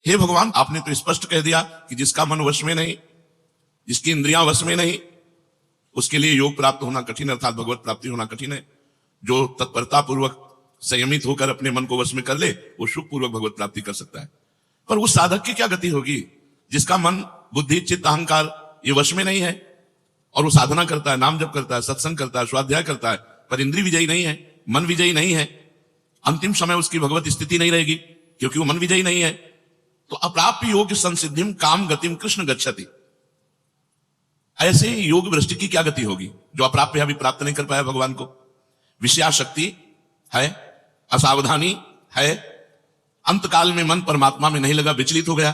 हे भगवान, आपने तो स्पष्ट कह दिया कि जिसका मन वश में नहीं, जिसकी इंद्रियां वश में नहीं, उसके लिए योग प्राप्त होना कठिन, अर्थात भगवत प्राप्ति होना कठिन है। जो तत्परता पूर्वक संयमित होकर अपने मन को वश में कर ले, वो सुख पूर्वक भगवत प्राप्ति कर सकता है। पर उस साधक की क्या गति होगी जिसका मन, बुद्धि, चित्त, अहंकार ये वश में नहीं है, और वो साधना करता है, नाम जप करता है, सत्संग करता है, स्वाध्याय करता है, पर इंद्रिय विजयी नहीं है, मन विजयी नहीं है। अंतिम समय उसकी भगवत स्थिति नहीं रहेगी क्योंकि वो मन विजयी नहीं है। तो अप्राप्य योग संसिद्धिम काम गतिम कृष्ण गच्छति। ऐसे योग भ्रष्ट की क्या गति होगी जो अप्राप्य अभी प्राप्त नहीं कर पाया भगवान को। विषयाशक्ति है, असावधानी है, अंतकाल में मन परमात्मा में नहीं लगा, विचलित हो गया,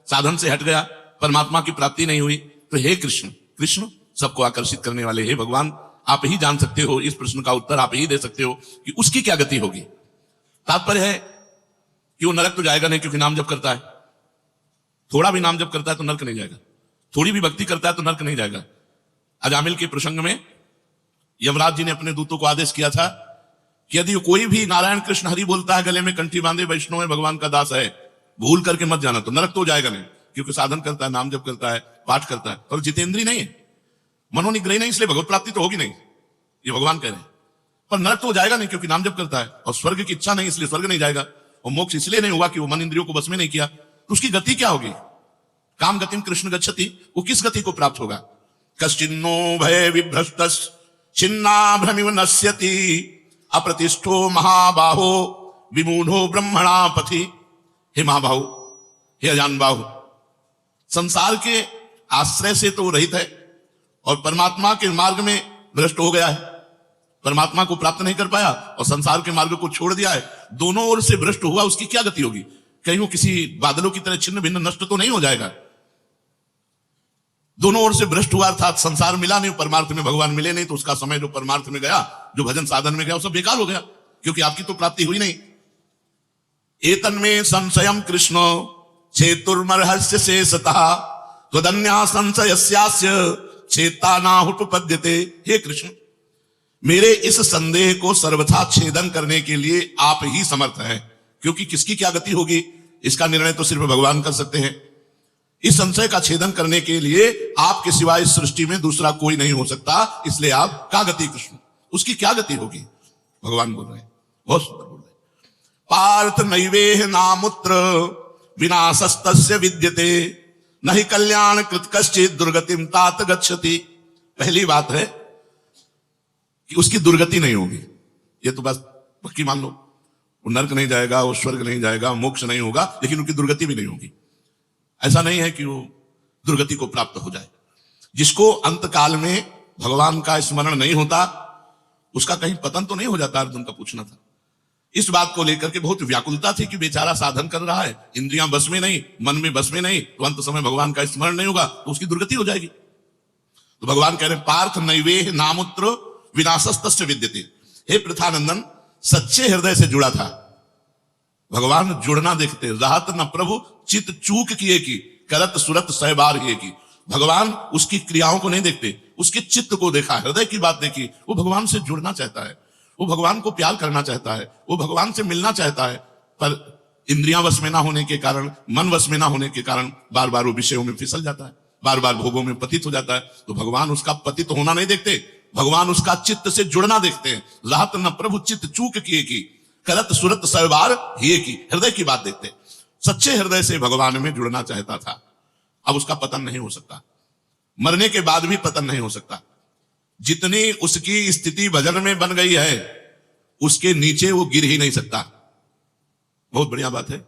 साधन से हट गया, परमात्मा की प्राप्ति नहीं हुई। तो हे कृष्ण, कृष्ण सबको आकर्षित करने वाले, हे भगवान, आप ही जान सकते हो, इस प्रश्न का उत्तर आप ही दे सकते हो कि उसकी क्या गति होगी। तात्पर्य है कि वो नरक तो जाएगा नहीं क्योंकि नाम जप करता है। थोड़ा भी नाम जप करता है तो नरक नहीं जाएगा, थोड़ी भी भक्ति करता है तो नरक नहीं जाएगा। अजामिल के प्रसंग में यमराज जी ने अपने दूतों को आदेश किया था कि यदि कोई भी नारायण कृष्ण हरि बोलता है, गले में कंठी बांधे, वैष्णव है, भगवान का दास है, भूल करके मत जाना, तो नरक तो जाएगा नहीं क्योंकि साधन करता है, नाम जप करता है, पाठ करता है, और जितेंद्रीय नहीं है, मनोनिग्रही नहीं, इसलिए भगवत प्राप्ति तो होगी नहीं, ये भगवान कह रहे हैं। पर नरक तो जाएगा नहीं क्योंकि नाम जप करता है, और स्वर्ग की इच्छा नहीं इसलिए स्वर्ग नहीं जाएगा, और मोक्ष इसलिए नहीं हुआ कि वो मन इंद्रियों को बस में नहीं किया। तो उसकी गति क्या होगी। काम गतिम कृष्ण गच्छति, वो किस गति को प्राप्त होगा। कश्चिन्नो भय विभ्रष्टस् छिन्ना भ्रमिव नश्यति अप्रतिष्ठो महाबाहो विमूढ़ो ब्रह्मणा पथि। हे महाबाहु, हे अजान बाहु, संसार के आश्रय से तो रहित है और परमात्मा के मार्ग में भ्रष्ट हो गया है, परमात्मा को प्राप्त नहीं कर पाया और संसार के मार्ग को छोड़ दिया है, दोनों ओर से भ्रष्ट हुआ, उसकी क्या गति होगी। कहीं वो किसी बादलों की तरह छिन्न भिन्न नष्ट तो नहीं हो जाएगा। दोनों ओर से भ्रष्ट हुआ अर्थात संसार मिला नहीं, परमार्थ में भगवान मिले नहीं, तो उसका समय जो परमार्थ में गया, जो भजन साधन में गया, वो सब बेकार हो गया क्योंकि आपकी तो प्राप्ति हुई नहीं। एतन्मे संशयम कृष्ण चेतुर्मर्हस्य शेषतः त्वदन्या संशयस्यास्य चेता नाहुपपद्यते। हे कृष्ण, मेरे इस संदेह को सर्वथा छेदन करने के लिए आप ही समर्थ हैं, क्योंकि किसकी क्या गति होगी इसका निर्णय तो सिर्फ भगवान कर सकते हैं। इस संशय का छेदन करने के लिए आपके सिवाय इस सृष्टि में दूसरा कोई नहीं हो सकता, इसलिए आप का गति कृष्ण, उसकी क्या गति होगी भगवान बोल रहे हैं, बहुत सुंदर बोल रहे हैं। पार्थ नैवेह नामुत्र विनाशस्तस्य विद्यते नहि कल्याण कृत कश्चित् दुर्गतिम तात गच्छति। पहली बात है कि उसकी दुर्गति नहीं होगी, ये तो बस पक्की मान लो, वो नरक नहीं जाएगा, वो स्वर्ग नहीं जाएगा, मोक्ष नहीं होगा, लेकिन उनकी दुर्गति भी नहीं होगी। ऐसा नहीं है कि वो दुर्गति को प्राप्त हो जाए। जिसको अंत काल में भगवान का स्मरण नहीं होता उसका कहीं पतन तो नहीं हो जाता, अर्जुन का पूछना था। इस बात को लेकर के बहुत व्याकुलता थी कि बेचारा साधन कर रहा है, इंद्रियां बस में नहीं, मन में बस में नहीं, तो अंत समय भगवान का स्मरण नहीं होगा तो उसकी दुर्गति हो जाएगी। तो भगवान कह रहे पार्थ नैवेह नामुत्र विनाशस्तस्य विद्यते। हे पृथानंदन, सच्चे हृदय से जुड़ा था भगवान, जुड़ना देखते, राहत न प्रभु चित चूक किए की करत सुरत सहबार किए की। भगवान उसकी क्रियाओं को नहीं देखते, उसके चित्त को देखा, हृदय की बात देखी। वो भगवान से जुड़ना चाहता है, वो भगवान को प्यार करना चाहता है, वो भगवान से मिलना चाहता है, पर इंद्रियां वश में ना होने के कारण, मन वश में ना होने के कारण बार बार वो विषयों में फिसल जाता है, बार बार भोगों में पतित हो जाता है। तो भगवान उसका पतित होना नहीं देखते, भगवान उसका चित्त से जुड़ना देखते हैं। राहत न प्रभु चित्त चूक किए की करत सुरत सहबार हिए की, हृदय की बात देखते। सच्चे हृदय से भगवान में जुड़ना चाहता था। अब उसका पतन नहीं हो सकता, मरने के बाद भी पतन नहीं हो सकता। जितनी उसकी स्थिति भजन में बन गई है उसके नीचे वो गिर ही नहीं सकता। बहुत बढ़िया बात है।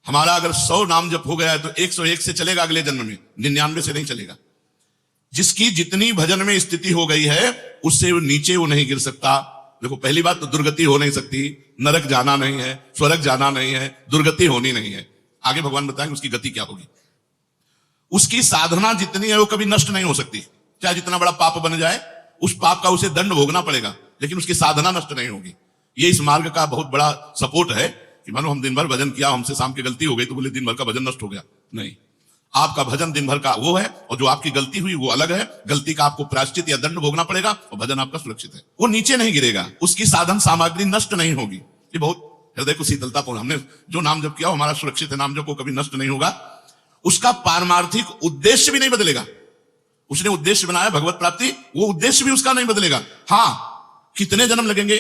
हमारा अगर 100 नाम जप हो गया है तो 101 से चलेगा, अगले जन्म में 99 से नहीं चलेगा। जिसकी जितनी भजन में स्थिति हो गई है उससे वो नीचे वो नहीं गिर सकता। देखो, पहली बात तो दुर्गति हो नहीं सकती, नरक जाना नहीं है, स्वर्ग जाना नहीं है, दुर्गति होनी नहीं है। आगे भगवान बताएंगे उसकी गति क्या होगी। उसकी साधना जितनी है वो कभी नष्ट नहीं हो सकती, चाहे जितना बड़ा पाप बन जाए, उस पाप का उसे दंड भोगना पड़ेगा, लेकिन उसकी साधना नष्ट नहीं होगी। ये इस मार्ग का बहुत बड़ा सपोर्ट है कि मानो हम दिन भर भजन किया, हमसे शाम की गलती हो गई तो बोले दिन भर का भजन नष्ट हो गया। नहीं, आपका भजन दिन भर का वो है और जो आपकी गलती हुई वो अलग है। गलती का आपको प्रायश्चित या दंड भोगना पड़ेगा और भजन आपका सुरक्षित है, वो नीचे नहीं गिरेगा, उसकी साधन सामग्री नष्ट नहीं होगी। ये बहुत हृदय को शीतलतापूर्ण, हमने जो नाम जप किया वो हमारा सुरक्षित है, नाम जप को कभी नष्ट नहीं होगा। उसका पारमार्थिक उद्देश्य भी नहीं बदलेगा। उसने उद्देश्य बनाया भगवत प्राप्ति, वो उद्देश्य भी उसका नहीं बदलेगा। हाँ, कितने जन्म लगेंगे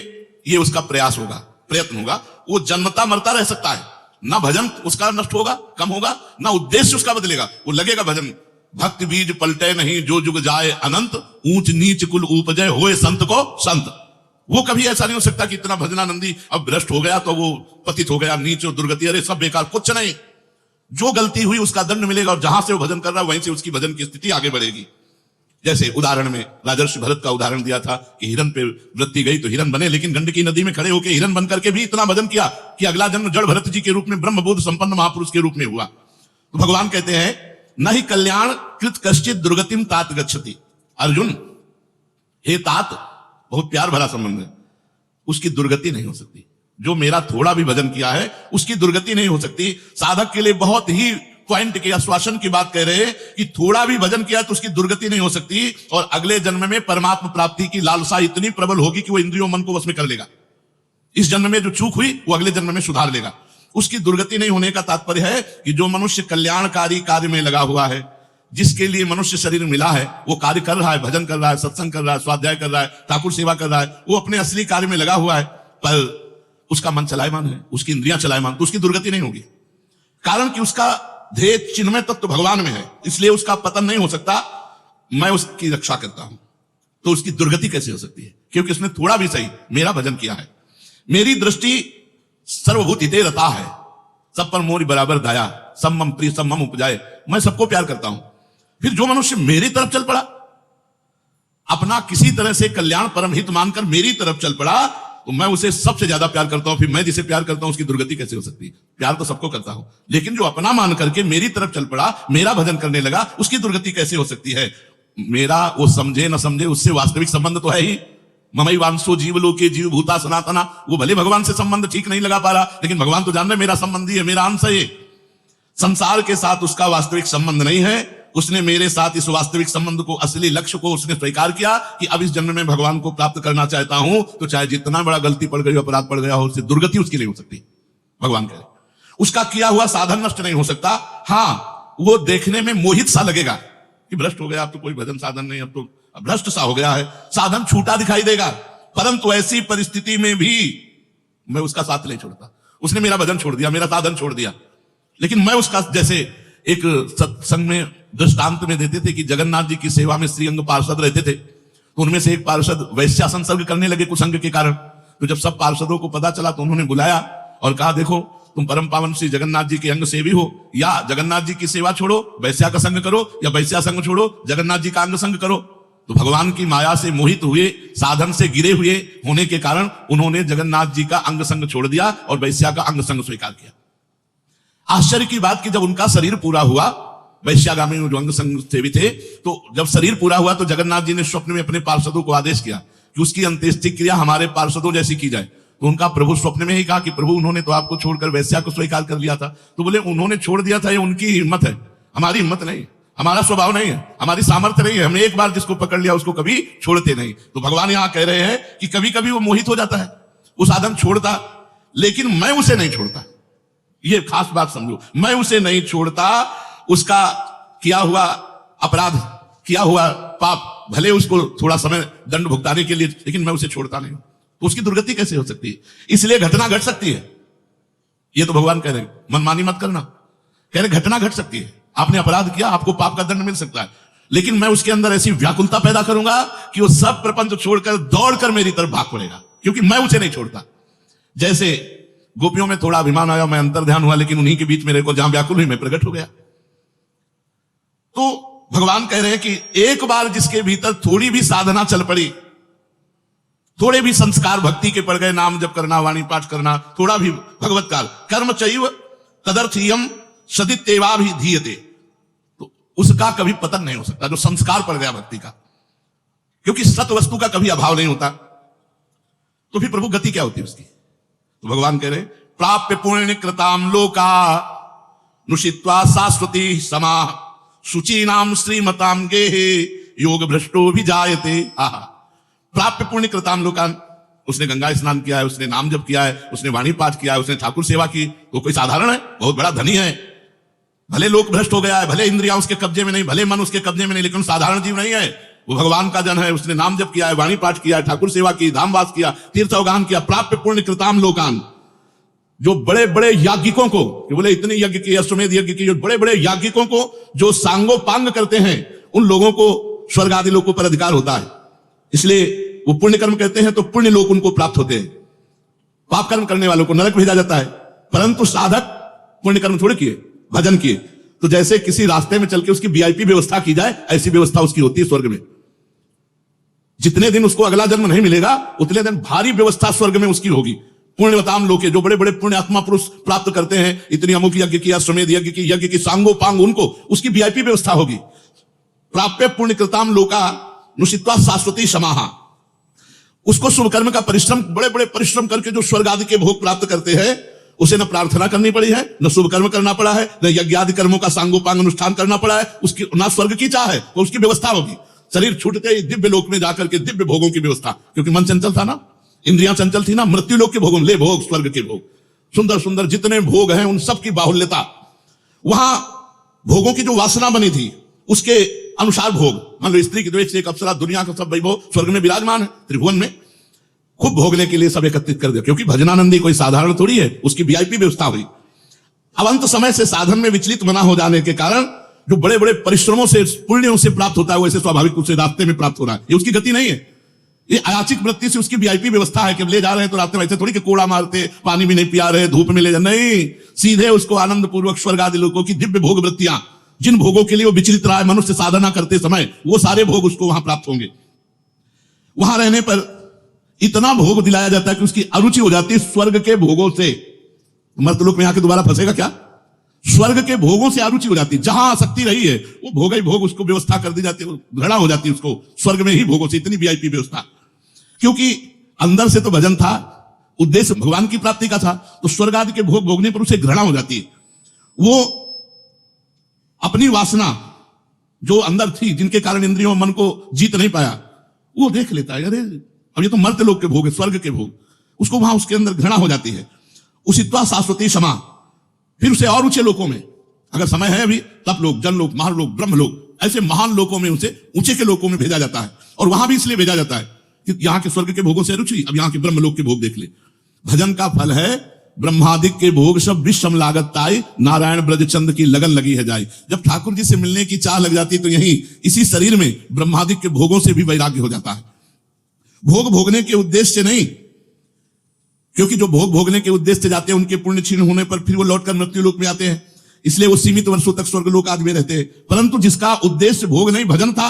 ये उसका प्रयास होगा, प्रयत्न होगा। वो जन्मता मरता रह सकता है, ना भजन उसका नष्ट होगा, कम होगा, ना उद्देश्य उसका बदलेगा, वो लगेगा भजन। भक्ति बीज पलटे नहीं जो जुग जाए अनंत, ऊंच नीच कुल उपजय होए संत को संत। वो कभी ऐसा नहीं हो सकता कि इतना भजनानंदी अब भ्रष्ट हो गया तो वो पतित हो गया, नीच और दुर्गति, अरे सब बेकार, कुछ नहीं। जो गलती हुई उसका दंड मिलेगा, और जहां से वो भजन कर रहा है वहीं से उसकी भजन की स्थिति आगे बढ़ेगी। जैसे उदाहरण में राजर्षि भरत का उदाहरण दिया था कि हिरन पे वृत्ति गई तो हिरन बने, लेकिन गंडकी नदी में खड़े होकर हिरन बन करके भी इतना भजन किया कि अगला जन्म जड़ भरत जी के रूप में ब्रह्मबोध संपन्न महापुरुष के रूप में हुआ। तो भगवान कहते हैं न ही कल्याण कृत कश्चित दुर्गतिम तात गच्छति। अर्जुन, हे तात, बहुत प्यार भरा संबंध है, उसकी दुर्गति नहीं हो सकती। जो मेरा थोड़ा भी भजन किया है उसकी दुर्गति नहीं हो सकती। साधक के लिए बहुत ही पॉइंट के आश्वासन की बात कह रहे हैं कि थोड़ा भी भजन किया तो उसकी दुर्गति नहीं हो सकती, और अगले जन्म में परमात्मा प्राप्ति की लालसा इतनी प्रबल होगी कि वो इंद्रियों मन को वश में कर लेगा। इस जन्म में जो चूक हुई वो अगले जन्म में सुधार लेगा। उसकी दुर्गति नहीं होने का तात्पर्य है कि जो मनुष्य कल्याणकारी कार्य में लगा हुआ है, जिसके लिए मनुष्य शरीर मिला है, वो कार्य कर रहा है, भजन कर रहा है, सत्संग कर रहा है, स्वाध्याय कर रहा है, ठाकुर सेवा कर रहा है, वो अपने असली कार्य में लगा हुआ है, पर उसका मन चलायमान है, उसकी इंद्रियां चलायमान, तो उसकी दुर्गति नहीं होगी। कारण कि उसका ध्येय चिन्मय तत्व भगवान में है, इसलिए उसका पतन नहीं हो सकता। मैं उसकी रक्षा करता हूं, तो उसकी दुर्गति कैसे हो सकती है? क्योंकि उसने थोड़ा भी सही मेरा भजन किया है। मेरी दृष्टि सर्वभूत हिते रता है, सब पर मोरी बराबर दया, सब मम प्रिय सब मम उपजाए। मैं सबको प्यार करता हूं। फिर जो मनुष्य मेरी तरफ चल पड़ा, अपना किसी तरह से कल्याण परम हित मानकर मेरी तरफ चल पड़ा, तो मैं उसे सबसे ज्यादा प्यार करता हूं। फिर मैं जिसे प्यार करता हूं उसकी दुर्गति कैसे हो सकती है? प्यार तो सबको करता हूं, लेकिन जो अपना मान करके मेरी तरफ चल पड़ा, मेरा भजन करने लगा, उसकी दुर्गति कैसे हो सकती है? मेरा वो समझे न समझे, उससे वास्तविक संबंध तो है ही। ममई वांसो जीव लोके जीव भूता सनातना। वो भले भगवान से संबंध ठीक नहीं लगा पा रहा, लेकिन भगवान तो जान रहे मेरा संबंधी है, मेरा अंश है। संसार के साथ उसका वास्तविक संबंध नहीं है। उसने मेरे साथ इस वास्तविक संबंध को, असली लक्ष्य को उसने स्वीकार किया कि अब इस जन्म में भगवान को प्राप्त करना चाहता हूं, तो चाहे जितना बड़ा गलती पड़ गई, अपराध पड़ गया हो, उससे दुर्गति उसकी नहीं हो सकती। भगवान कह रहे उसका किया हुआ साधन नष्ट नहीं हो सकता। हाँ, वो देखने में मोहित सा लगेगा कि भ्रष्ट हो गया, अब तो कोई भजन साधन नहीं, अब तो भ्रष्ट सा हो गया है, साधन छूटा दिखाई देगा। परंतु ऐसी परिस्थिति में भी मैं उसका साथ नहीं छोड़ता। उसने मेरा भजन छोड़ दिया, मेरा साधन छोड़ दिया, लेकिन मैं उसका, जैसे एक सत्संग में दृष्टांत में देते थे कि जगन्नाथ जी की सेवा में श्रीअंग पार्षद रहते थे, तो उनमें से एक पार्षद वैश्या संसर्ग करने लगे कुसंग के कारण। तो जब सब पार्षदों को पता चला तो उन्होंने बुलाया और कहा, देखो तुम परम पावन श्री जगन्नाथ जी के अंग सेवी हो, या जगन्नाथ जी की सेवा छोड़ो वैश्या का संग करो, या वैश्या संग छोड़ो जगन्नाथ जी का अंग संग करो। तो भगवान की माया से मोहित हुए, साधन से गिरे हुए होने के कारण उन्होंने जगन्नाथ जी का अंग संग छोड़ दिया और वैश्या का अंग संग स्वीकार किया। आश्चर्य की बात कि जब उनका शरीर पूरा हुआ, वैश्यागामी जो अंग संग सेवी थे, तो जब शरीर पूरा हुआ तो जगन्नाथ जी ने स्वप्न में अपने पार्षदों को आदेश किया कि उसकी अंत्येष्टि क्रिया हमारे पार्षदों जैसी की जाए। तो उनका प्रभु स्वप्न में ही कहा कि प्रभु, उन्होंने तो आपको छोड़कर वैश्या को स्वीकार कर लिया था। तो बोले, उन्होंने छोड़ दिया था, ये उनकी हिम्मत है, हमारी हिम्मत नहीं, हमारा स्वभाव नहीं है, हमारी सामर्थ्य नहीं है। हमने एक बार जिसको पकड़ लिया उसको कभी छोड़ते नहीं। तो भगवान यहां कह रहे हैं कि कभी कभी वो मोहित हो जाता है, वो साधन छोड़ता, लेकिन मैं उसे नहीं छोड़ता। ये खास बात समझो, मैं उसे नहीं छोड़ता। उसका किया हुआ अपराध, किया हुआ पाप, भले उसको थोड़ा समय दंड भुगताने के लिए, लेकिन मैं उसे छोड़ता नहीं। तो उसकी दुर्गति कैसे हो सकती है? इसलिए घटना घट सकती है। ये तो भगवान कह रहे हैं, मनमानी मत करना, कह रहे घटना घट सकती है। आपने अपराध किया, आपको पाप का दंड मिल सकता है, लेकिन मैं उसके अंदर ऐसी व्याकुलता पैदा करूंगा कि वो सब प्रपंच छोड़कर दौड़कर मेरी तरफ भाग पड़ेगा, क्योंकि मैं उसे नहीं छोड़ता। जैसे गोपियों में थोड़ा अभिमान आया, मैं अंतर ध्यान हुआ, लेकिन उन्हीं के बीच में को जहां व्याकुल हुई मैं प्रकट हो गया। तो भगवान कह रहे हैं कि एक बार जिसके भीतर थोड़ी भी साधना चल पड़ी, थोड़े भी संस्कार भक्ति के पड़ गए, नाम जप करना, वाणी पाठ करना, थोड़ा भी भगवत्कार कर्म चैव तदर्थयम सदित्येवाभिधीयते, तो उसका कभी पतन नहीं हो सकता, जो संस्कार पड़ गया भक्ति का। क्योंकि सत वस्तु का कभी अभाव नहीं होता। तो फिर प्रभु गति क्या होती है उसकी? तो भगवान कह रहे, प्राप्य पुण्य कृताम लोका नुषित्वा शाश्वती समा शुचि नाम श्रीमताम गेहे योग भ्रष्टो भी जायते। प्राप्य पुण्य कृताम लोकान, उसने गंगा स्नान किया है, उसने नाम जप किया है, उसने वाणी पाठ किया है, उसने ठाकुर सेवा की, वो कोई साधारण है? बहुत बड़ा धनी है। भले लोक भ्रष्ट हो गया है, भले इंद्रियां उसके कब्जे में नहीं, भले मन उसके कब्जे में नहीं, लेकिन साधारण जीव नहीं है। वो भगवान का जन है। उसने नाम जप किया है, वाणी पाठ किया है, ठाकुर सेवा की, धामवास किया, तीर्थ अवगान किया, प्राप्य पुण्य कृताम लोकान। जो बड़े बड़े याज्ञिकों को, बोले इतने यज्ञ किए, अश्वमेध यज्ञ किए, जो बड़े बड़े याज्ञिकों को जो सांगो पांग करते हैं, उन लोगों को स्वर्ग आदि लोकों पर अधिकार होता है। इसलिए वो पुण्य कर्म कहते हैं तो पुण्य लोक उनको प्राप्त होते हैं। पाप कर्म करने वालों को नरक भेजा जाता है। परंतु साधक पुण्य कर्म थोड़े किए, भजन किए, तो जैसे किसी रास्ते में चल के उसकी वीआईपी व्यवस्था की जाए, ऐसी व्यवस्था उसकी होती है स्वर्ग में। जितने दिन उसको अगला जन्म नहीं मिलेगा, उतने दिन भारी व्यवस्था स्वर्ग में उसकी होगी। पुण्यवताम लोके, जो बड़े बड़े पुण्य आत्मा पुरुष प्राप्त करते हैं, इतनी अमुक यज्ञ किया, अश्वमेध यज्ञ की सांगो पांग, उनको उसकी वीआईपी व्यवस्था होगी। प्राप्य पुण्य कृताम लोका नुषित्वा शाश्वती समाहा। उसको शुभ कर्म का परिश्रम, बड़े बड़े परिश्रम करके जो स्वर्ग आदि के भोग प्राप्त करते हैं, उसे न प्रार्थना करनी पड़ी है, न शुभ कर्म करना पड़ा है, न यज्ञ आदि कर्मों का सांगोपांग अनुष्ठान करना पड़ा है, उसकी ना स्वर्ग की चाह है, तो उसकी व्यवस्था होगी। शरीर छूटते ही दिव्य लोक में जाकर के दिव्य भोगों की व्यवस्था, क्योंकि मन चंचल था ना, इंद्रियां चंचल थी ना, मृत्यु लोक के भोगों, ले भोग स्वर्ग के भोग, सुंदर सुंदर जितने भोग हैं उन सब की बाहुल्यता। वहां भोगों की जो वासना बनी थी उसके अनुसार भोग, मान लो स्त्री की द्वेष से एक अप्सरा, दुनिया का सब वैभव स्वर्ग में विराजमान है, त्रिभुवन में खूब भोगने के लिए सब एकत्रित कर दिया, क्योंकि भजनानंदी कोई साधारण थोड़ी है, उसकी वीआईपी व्यवस्था हुई। अब अंत समय से साधन में विचलित मना हो जाने के कारण जो बड़े बड़े परिश्रमों से, पुण्यों से प्राप्त होता है, वैसे स्वाभाविक रूप से रास्ते में प्राप्त हो रहा है। ये उसकी गति नहीं है, ये अयाचिक वृत्ति से उसकी वीआईपी व्यवस्था है कि ले जा रहे हैं तो रास्ते में ऐसे थोड़ी कि कोड़ा मारते, पानी भी नहीं पिया रहे, धूप में ले जा, नहीं, सीधे उसको आनंद पूर्वक स्वर्ग आदि लोगों की दिव्य भोग वृत्तियां, जिन भोगों के लिए वो विचलित रहा है मनुष्य साधना करते समय, वो सारे भोग उसको वहां प्राप्त होंगे। वहां रहने पर इतना भोग दिलाया जाता है कि उसकी अरुचि हो जाती है स्वर्ग के भोगों से। मर्तलोक में आके दोबारा फंसेगा क्या? स्वर्ग के भोगों से अरुचि हो जाती है, जहां आसक्ति रही है वो भोग ही भोग उसको व्यवस्था कर दी जाती है, घृणा हो जाती है उसको स्वर्ग में ही भोगों से, इतनी वीआईपी व्यवस्था। क्योंकि अंदर से तो भजन था, उद्देश्य भगवान की प्राप्ति का था, तो स्वर्ग आदि के भोग भोगने पर उसे घृणा हो जाती है। वो अपनी वासना जो अंदर थी, जिनके कारण इंद्रियों मन को जीत नहीं पाया, वो देख लेता है, अरे अब ये तो मर्त्य लोक के भोग है, स्वर्ग के भोग, उसको वहां उसके अंदर घृणा हो जाती है। उसित्वा शाश्वती क्षमा, फिर उसे और ऊंचे लोकों में, अगर समय है अभी, तप लोक, जन लोक, महालोक, ब्रह्म लोक, ऐसे महान लोकों में उसे ऊंचे के लोकों में भेजा जाता है। और वहां भी इसलिए भेजा जाता है कि यहाँ के स्वर्ग के भोगों से रुचि, अब यहाँ के ब्रह्म लोक के भोग देख ले। भजन का फल है ब्रह्मादिक के भोग सब विषम लागत ताई, नारायण ब्रजचंद की लगन लगी है जाए। जब ठाकुर जी से मिलने की चाह लग जाती है तो यही इसी शरीर में ब्रह्मादिक के भोगों से भी वैराग्य हो जाता है। भोग भोगने के उद्देश्य से नहीं, क्योंकि जो भोग भोगने के उद्देश्य से जाते हैं उनके पुण्य क्षीण होने पर फिर वो लौटकर मृत्यु लोक में आते हैं, इसलिए वो सीमित वर्षों तक स्वर्ग लोक आदि में रहते हैं। परंतु जिसका उद्देश्य भोग नहीं भजन था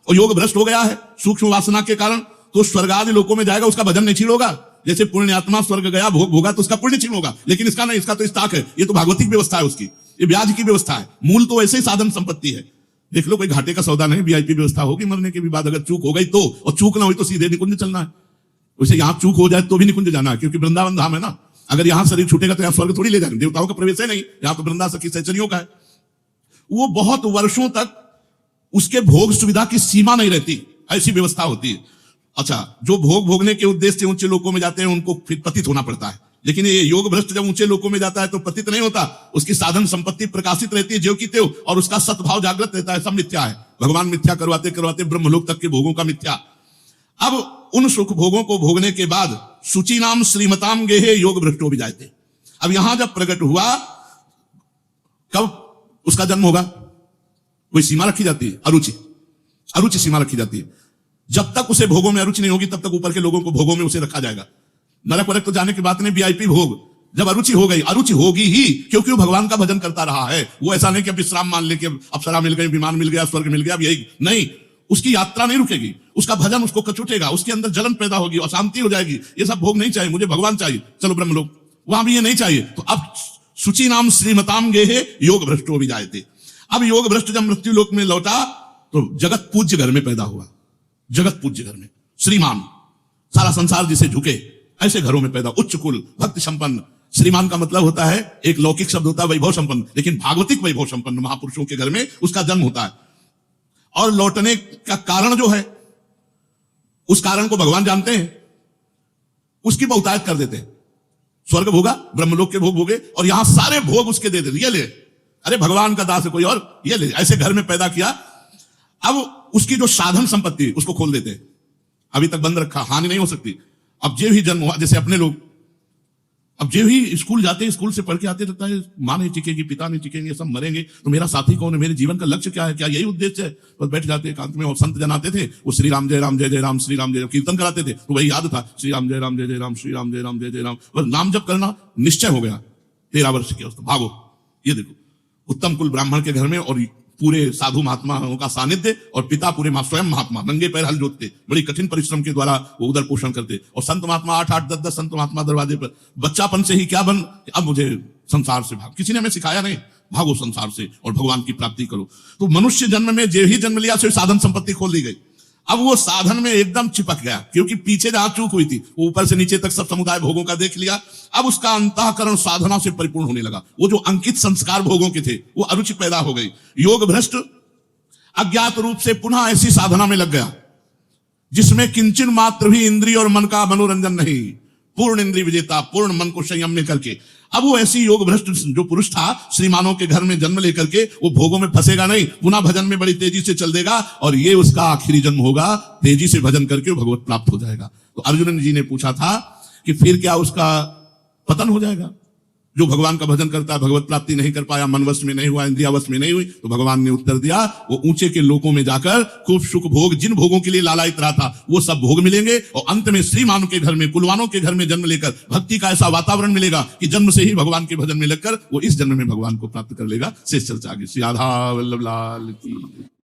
और योग भ्रष्ट हो गया है सूक्ष्म वासना के कारण, तो स्वर्ग आदि लोकों में जाएगा, उसका भजन नहीं छीन होगा। जैसे पुण्यात्मा स्वर्ग गया, भोग भोगा तो उसका पुण्य छीन होगा, लेकिन इसका नहीं, इसका तो स्टॉक है, ये तो भागवतिक व्यवस्था है उसकी, ये ब्याज की व्यवस्था है, मूल तो ऐसे ही साधन संपत्ति है। देख लो, कोई घाटे का सौदा नहीं, वीआईपी व्यवस्था होगी मरने के भी बाद, अगर चूक हो गई तो, और चूक ना हुई तो सीधे निकुंज चलना है। वैसे यहाँ चूक हो जाए तो भी निकुंज जाना है, क्योंकि वृंदावन धाम है ना। अगर यहाँ शरीर छूटेगा तो यहाँ स्वर्ग थोड़ी ले जाएंगे, देवताओं का प्रवेश है नहीं, यहाँ तो वृंदा सखी सहचरियों का है। वो बहुत वर्षों तक उसके भोग सुविधा की सीमा नहीं रहती, ऐसी व्यवस्था होती है। अच्छा, जो भोग भोगने के उद्देश्य से ऊंचे लोकों में जाते हैं उनको फिर पतित होना पड़ता है, लेकिन ये योग भ्रष्ट जब ऊंचे लोकों में जाता है तो पतित नहीं होता, उसकी साधन संपत्ति प्रकाशित रहती है ज्यों की त्यों, और उसका सद्भाव जागृत रहता है। सब मिथ्या है, भगवान मिथ्या करवाते करवाते ब्रह्मलोक तक के भोगों का मिथ्या। अब उन सुख भोगों को भोगने के बाद शुचि नाम श्रीमताम गेहे योग भ्रष्टो भी जाते। अब यहां जब प्रकट हुआ, कब उसका जन्म होगा, कोई सीमा रखी जाती है, अरुचि सीमा रखी जाती है। जब तक उसे भोगों में अरुचि नहीं होगी तब तक ऊपर के लोगों को भोगों में उसे रखा जाएगा। नरक वरक तो जाने की बात नहीं, वीआईपी भोग। जब अरुचि हो गई, अरुचि होगी ही, क्योंकि वो भगवान का भजन करता रहा है। वो ऐसा नहीं कि विश्राम मान ले, अप्सरा मिल गई, विमान मिल गया, स्वर्ग मिल गया, यही नहीं, उसकी यात्रा नहीं रुकेगी, उसका भजन उसको कचुटेगा, उसके अंदर जलन पैदा होगी, अशांति हो जाएगी। ये सब भोग नहीं चाहिए, मुझे भगवान चाहिए, चलो ब्रह्म लोक, वहां भी ये नहीं चाहिए। तो अब शुचि नाम श्रीमताम गेहे योग भ्रष्टो भी जायते। अब योग भ्रष्ट जब मृत्यु लोक में लौटा तो जगत पूज्य घर में पैदा हुआ, जगत पूज्य घर में श्रीमान, सारा संसार जिसे झुके, ऐसे घरों में पैदा, उच्च कुल, भक्ति संपन्न। श्रीमान का मतलब होता है, एक लौकिक शब्द होता है वैभव संपन्न, लेकिन भागवतिक वैभव संपन्न महापुरुषों के घर में उसका जन्म होता है। और लौटने का कारण जो है, उस कारण को भगवान जानते हैं। उसकी बहुतायत कर देते। स्वर्ग भोगा, ब्रह्मलोक के भोग भोगे, और यहां सारे भोग उसके दे देते। ये ले, अरे भगवान का दास है कोई और, ये ले। ऐसे घर में पैदा किया। अब उसकी जो साधन संपत्ति उसको खोल देते। अभी तक बंद रखा, हानि नहीं हो सकती। अब जे भी जन्म हुआ, जैसे अपने लोग, अब जे भी स्कूल जाते हैं, स्कूल से पढ़ के आते रहता है, माँ नहीं टिकेगी, पिता नहीं टिकेंगे, सब मरेंगे, तो मेरा साथी कौन है, मेरे जीवन का लक्ष्य क्या है, क्या यही उद्देश्य है? बस बैठ जाते एकांत में। और संत जन आते थे, वो श्री राम जय राम जय जय राम, श्री राम जय राम कीर्तन कराते थे, तो वही याद था, श्री राम जय राम जय जय राम, श्री राम जय राम जय जय राम। बस नाम जप करना निश्चय हो गया। 13 वर्ष के उसको भागो। ये देखो, उत्तम कुल ब्राह्मण के घर में, और पूरे साधु महात्माओं का सानिध्य, और पिता पूरे स्वयं महात्मा नंगे पैर हल जोतते, बड़ी कठिन परिश्रम के द्वारा वो उदर पोषण करते। और संत महात्मा 8-8, 10-10 संत महात्मा दरवाजे पर। बच्चापन से ही क्या बन, अब मुझे संसार से भाग, किसी ने हमें सिखाया नहीं, भागो संसार से और भगवान की प्राप्ति करो। तो मनुष्य जन्म में जो ही जन्म लिया, सो साधन संपत्ति खोल दी गई। अब वो साधन में एकदम चिपक गया, क्योंकि पीछे जहां चूक हुई थी, वो ऊपर से नीचे तक सब समुदाय भोगों का देख लिया। अब उसका अंतःकरण साधना से परिपूर्ण होने लगा। वो जो अंकित संस्कार भोगों के थे, वो अरुचि पैदा हो गई। योग भ्रष्ट अज्ञात रूप से पुनः ऐसी साधना में लग गया जिसमें किंचन मात्र भी इंद्रिय और मन का मनोरंजन नहीं, पूर्ण इंद्रिय विजेता, पूर्ण मन को संयम में करके। अब वो ऐसी योग भ्रष्ट जो पुरुष था, श्रीमानों के घर में जन्म लेकर के, वो भोगों में फंसेगा नहीं, पुनः भजन में बड़ी तेजी से चल देगा, और ये उसका आखिरी जन्म होगा। तेजी से भजन करके वो भगवत प्राप्त हो जाएगा। तो अर्जुन जी ने पूछा था कि फिर क्या उसका पतन हो जाएगा? जो भगवान का भजन करता है, भगवत प्राप्ति नहीं कर पाया, मन वश में नहीं हुआ, इंद्रिया वश में नहीं हुई, तो भगवान ने उत्तर दिया, वो ऊंचे के लोकों में जाकर खूब सुख भोग, जिन भोगों के लिए लालायित रहा था, वो सब भोग मिलेंगे। और अंत में श्रीमानों के घर में, कुलवानों के घर में जन्म लेकर भक्ति का ऐसा वातावरण मिलेगा कि जन्म से ही भगवान के भजन में लगकर वो इस जन्म में भगवान को प्राप्त कर लेगा। शेष चर्चा आगे। श्री राधा वल्लभ लाल की।